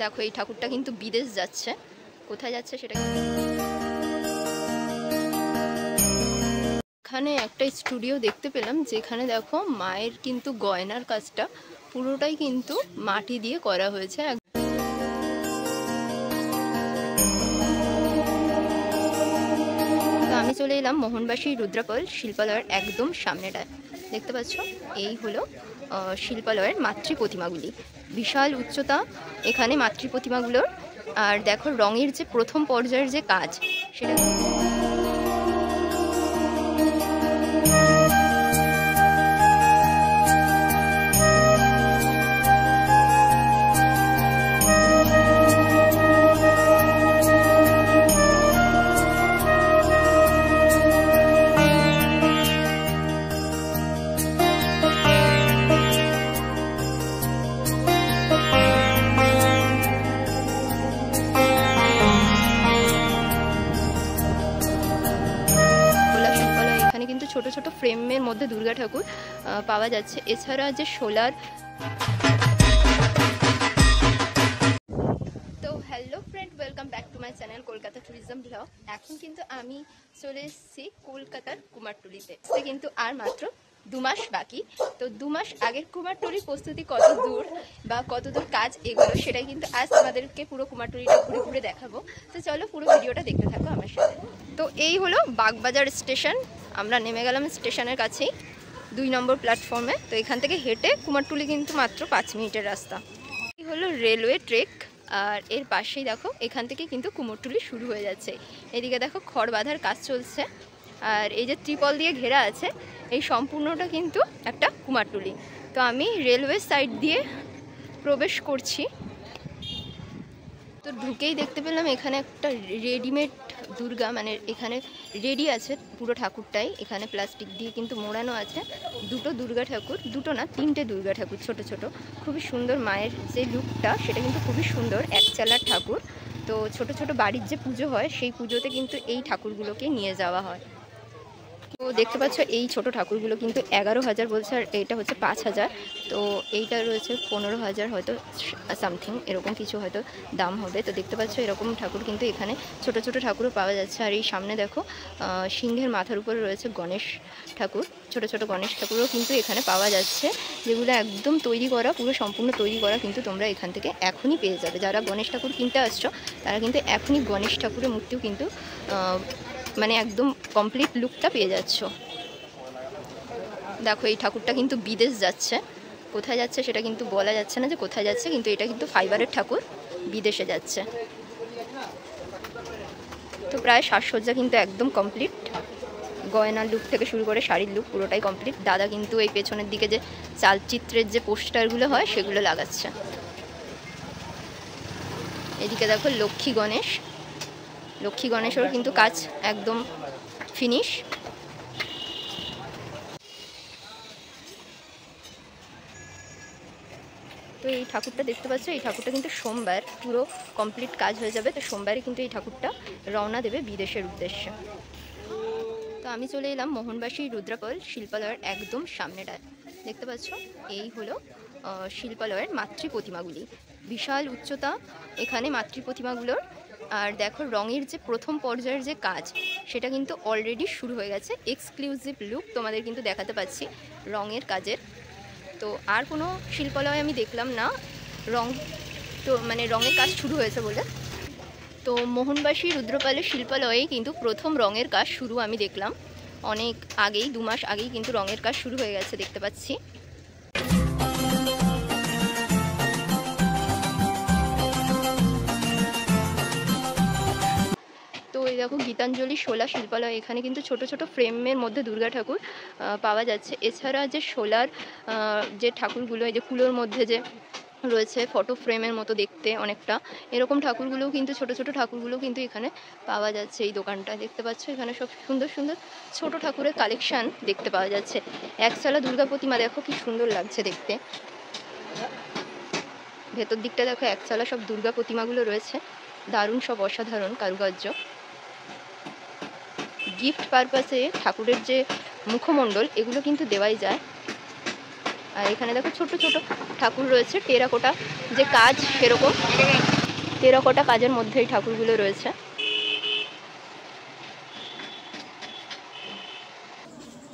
দেখো এই ঠাকুরটা কিন্তু বিদেশ যাচ্ছে, কোথায় যাচ্ছে সেটা। এখানে একটা স্টুডিও দেখতে পেলাম যেখানে দেখো মায়ের কিন্তু গয়নার কাজটা পুরোটাই কিন্তু মাটি দিয়ে করা হয়েছে। তো আমি চলে এলাম মোহনবাসী রুদ্রাপল শিল্পালয়ের একদম সামনেটায়। দেখতে পাচ্ছ এই হলো শিল্পালয়ের মাতৃ প্রতিমাগুলি, বিশাল উচ্চতা এখানে মাতৃ প্রতিমাগুলোর। আর দেখো রঙের যে প্রথম পর্যায়ের যে কাজ সেটা ছোট ছোট ফ্রেমের মধ্যে দুর্গা ঠাকুর পাওয়া যাচ্ছে। এছাড়া যে সোলার। তো hello friend, welcome back to my channel Kolkata tourism blog. এখন কিন্তু আমি চলে এসেছি কলকাতার কুমারটুলিতে। কিন্তু আর মাত্র 2 মাস বাকি। তো 2 মাস আগের কুমারটুলির প্রস্তুতি কত দূর বা কত দূর কাজ এগুলো সেটাই কিন্তু আজ আমাদেরকে পুরো কুমারটুলিটা ঘুরে ঘুরে দেখাবো। তো চলো পুরো ভিডিওটা দেখতে থাকো আমার সাথে। তো এই হলো বাগবাজার স্টেশন, আমরা নেমে গেলাম স্টেশনের কাছেই 2 নম্বর প্ল্যাটফর্মে। তো এখান থেকে হেঁটে কুমারটুলি কিন্তু মাত্র 5 মিনিটের রাস্তা। এই হলো রেলওয়ে ট্রেক, আর এর পাশেই দেখো এখান থেকে কিন্তু কুমারটুলি শুরু হয়ে যাচ্ছে। এদিকে দেখো খড় বাঁধার কাজ চলছে, আর এই যে ত্রিপল দিয়ে ঘেরা আছে এই সম্পূর্ণটা কিন্তু একটা কুমারটুলি। তো আমি রেলওয়ে সাইড দিয়ে প্রবেশ করছি। তো ঢুকেই দেখতে পেলাম এখানে একটা রেডিমেড দুর্গা, মানে এখানে রেডি আছে পুরো ঠাকুরটাই। এখানে প্লাস্টিক দিয়ে কিন্তু মোড়ানো আছে। 2টো দুর্গা ঠাকুর, 2টো না 3টে দুর্গা ঠাকুর, ছোট ছোট, খুবই সুন্দর। মায়ের যে লুকটা সেটা কিন্তু খুবই সুন্দর, একচালার ঠাকুর। তো ছোট ছোট বাড়ির যে পুজো হয় সেই পুজোতে কিন্তু এই ঠাকুরগুলোকে নিয়ে যাওয়া হয়। তো দেখতে পাচ্ছ এই ছোট ঠাকুরগুলো কিন্তু 11,000 বলছে, আর এইটা হচ্ছে 5,000। তো এইটা রয়েছে 15,000 হয়তো সামথিং এরকম কিছু হয়তো দাম হবে। তো দেখতে পাচ্ছ এরকম ঠাকুর কিন্তু এখানে ছোট ছোট ঠাকুরও পাওয়া যাচ্ছে। আর এই সামনে দেখো সিংহের মাথার উপরে রয়েছে গণেশ ঠাকুর, ছোট ছোট গণেশ ঠাকুরও কিন্তু এখানে পাওয়া যাচ্ছে, যেগুলো একদম তৈরি করা, পুরো সম্পূর্ণ তৈরি করা কিন্তু তোমরা এখান থেকে এখনই পেয়ে যাবে। যারা গণেশ ঠাকুর কিনতে আসছো তারা কিন্তু এখনই গণেশ ঠাকুরের মূর্তিও কিন্তু মানে একদম কমপ্লিট লুকটা পেয়ে যাচ্ছ। দেখো এই ঠাকুরটা কিন্তু বিদেশ যাচ্ছে, কোথায় যাচ্ছে সেটা কিন্তু বলা যাচ্ছে না যে কোথায় যাচ্ছে, কিন্তু এটা কিন্তু ফাইবারের ঠাকুর, বিদেশে যাচ্ছে। তো প্রায় সাজসজ্জা কিন্তু একদম কমপ্লিট, গয়নার লুক থেকে শুরু করে শাড়ির লুক পুরোটাই কমপ্লিট। দাদা কিন্তু এই পেছনের দিকে যে চালচিত্রের যে পোস্টারগুলো হয় সেগুলো লাগাচ্ছে। এদিকে দেখো লক্ষ্মী গণেশ, লক্ষ্মী গণেশেরও কিন্তু কাজ একদম ফিনিশ। তো এই ঠাকুরটা দেখতে পাচ্ছ, এই ঠাকুরটা কিন্তু সোমবার পুরো কমপ্লিট কাজ হয়ে যাবে। তো সোমবারে কিন্তু এই ঠাকুরটা রওনা দেবে বিদেশের উদ্দেশ্যে। তো আমি চলে এলাম মোহনবাসী রুদ্রাপল শিল্পালয়ের একদম সামনেটায়। দেখতে পাচ্ছ এই হলো শিল্পালয়ের মাতৃ প্রতিমাগুলি, বিশাল উচ্চতা এখানে মাতৃ প্রতিমাগুলোর। আর দেখো রঙের যে প্রথম পর্যায়ের যে কাজ সেটা কিন্তু অলরেডি শুরু হয়ে গেছে। এক্সক্লুসিভ লুক তোমাদের কিন্তু দেখাতে পাচ্ছি রঙের কাজের। তো আর কোনো শিল্পালয় আমি দেখলাম না রং, তো মানে রঙের কাজ শুরু হয়েছে বলে। তো মোহনবাসী রুদ্রপালের শিল্পালয়েই কিন্তু প্রথম রঙের কাজ শুরু আমি দেখলাম অনেক আগেই, 2 মাস আগেই কিন্তু রঙের কাজ শুরু হয়ে গেছে দেখতে পাচ্ছি। তো এই দেখো গীতাঞ্জলি শোলা শিল্পালয়, এখানে কিন্তু ছোট ছোট ফ্রেমের মধ্যে দুর্গা ঠাকুর পাওয়া যাচ্ছে। এছাড়া যে সোলার যে ঠাকুরগুলো, এই যে কুলোর মধ্যে যে রয়েছে ফটো ফ্রেমের মতো দেখতে অনেকটা, এরকম ঠাকুরগুলোও কিন্তু ছোট ছোট ঠাকুরগুলো কিন্তু এখানে পাওয়া যাচ্ছে। এই দোকানটা দেখতে পাচ্ছ, এখানে সব সুন্দর সুন্দর ছোট ঠাকুরের কালেকশান দেখতে পাওয়া যাচ্ছে। একচালা দুর্গা প্রতিমা দেখো কি সুন্দর লাগছে দেখতে। ভেতর দিকটা দেখো একচালা সব দুর্গা প্রতিমাগুলো রয়েছে, দারুণ সব অসাধারণ কারুকার্য। গিফট পারপাসে ঠাকুরের যে মুখমণ্ডল এগুলো কিন্তু দেওয়াই যায়। আর এখানে দেখো ছোট ছোট ঠাকুর রয়েছে, টেরাকোটা যে কাজ সেরকম। টেরাকোটা কাজের মধ্যেই ঠাকুরগুলো রয়েছে।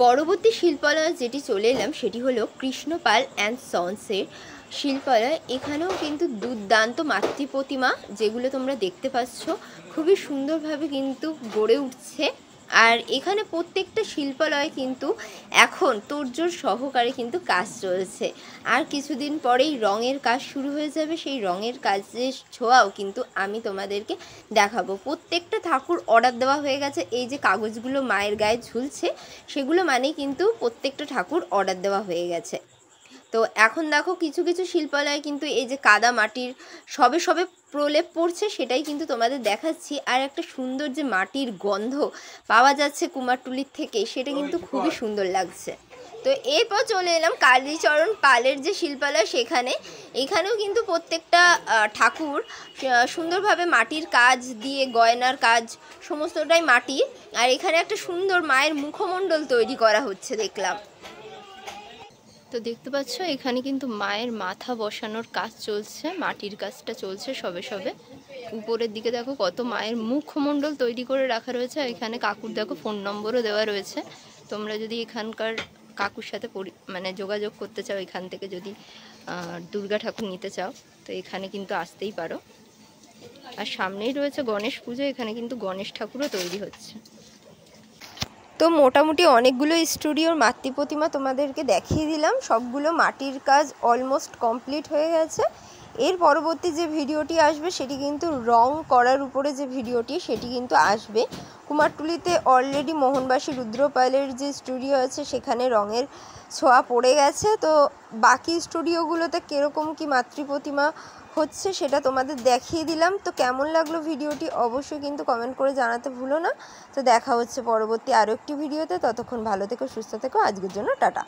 পরবর্তী শিল্পালয় যেটি চলে এলাম সেটি হলো কৃষ্ণপাল অ্যান্ড সন্সের শিল্পালয়। এখানেও কিন্তু দুর্দান্ত মাতৃ প্রতিমা যেগুলো তোমরা দেখতে পাচ্ছ খুবই সুন্দরভাবে কিন্তু গড়ে উঠছে। আর এখানে প্রত্যেকটা শিল্পালয়ে কিন্তু এখন তোড়জোড় সহকারে কিন্তু কাজ চলছে। আর কিছুদিন পরেই রঙের কাজ শুরু হয়ে যাবে, সেই রঙের কাজের ছোঁয়াও কিন্তু আমি তোমাদেরকে দেখাবো। প্রত্যেকটা ঠাকুর অর্ডার দেওয়া হয়ে গেছে। এই যে কাগজগুলো মায়ের গায়ে ঝুলছে সেগুলো মানেই কিন্তু প্রত্যেকটা ঠাকুর অর্ডার দেওয়া হয়ে গেছে। তো এখন দেখো কিছু কিছু শিল্পালয়ে কিন্তু এই যে কাদা মাটির সবে সবে প্রলেপ পড়ছে সেটাই কিন্তু তোমাদের দেখাচ্ছি। আর একটা সুন্দর যে মাটির গন্ধ পাওয়া যাচ্ছে কুমারটুলির থেকে, সেটা কিন্তু খুবই সুন্দর লাগছে। তো এরপর চলে এলাম কালীচরণ পালের যে শিল্পালয় সেখানে। এখানেও কিন্তু প্রত্যেকটা ঠাকুর সুন্দরভাবে মাটির কাজ দিয়ে, গয়নার কাজ সমস্তটাই মাটি। আর এখানে একটা সুন্দর মায়ের মুখমণ্ডল তৈরি করা হচ্ছে দেখলাম। তো দেখতে পাচ্ছ এখানে কিন্তু মায়ের মাথা বসানোর কাজ চলছে, মাটির কাজটা চলছে সবে সবে। উপরের দিকে দেখো কত মায়ের মুখমণ্ডল তৈরি করে রাখা রয়েছে। এখানে কাকুর দেখো ফোন নম্বরও দেওয়া রয়েছে। তোমরা যদি এখানকার কাকুর সাথে মানে যোগাযোগ করতে চাও, এখান থেকে যদি দুর্গা ঠাকুর নিতে চাও তো এখানে কিন্তু আসতেই পারো। আর সামনেই রয়েছে গণেশ পুজো, এখানে কিন্তু গণেশ ঠাকুরও তৈরি হচ্ছে। তো মোটামুটি অনেকগুলো স্টুডিওর মাতৃ প্রতিমা তোমাদেরকে দেখিয়ে দিলাম। সবগুলো মাটির কাজ অলমোস্ট কমপ্লিট হয়ে গেছে। এর পরবর্তী যে ভিডিওটি আসবে সেটি কিন্তু রং করার উপরে যে ভিডিওটি সেটি কিন্তু আসবে। কুমারটুলিতে অলরেডি মোহনবাসী রুদ্রপালের যে স্টুডিও আছে সেখানে রঙের ছোঁয়া পড়ে গেছে। তো বাকি স্টুডিওগুলোতে কীরকম কি মাতৃ প্রতিমা হচ্ছে সেটা তোমাদের দেখিয়ে দিলাম। তো কেমন লাগলো ভিডিওটি অবশ্যই কিন্তু কমেন্ট করে জানাতে ভুলো না। তো দেখা হচ্ছে পরবর্তী আরও একটি ভিডিওতে। ততক্ষণ ভালো থেকো, সুস্থ থেকো। আজকের জন্য টাটা।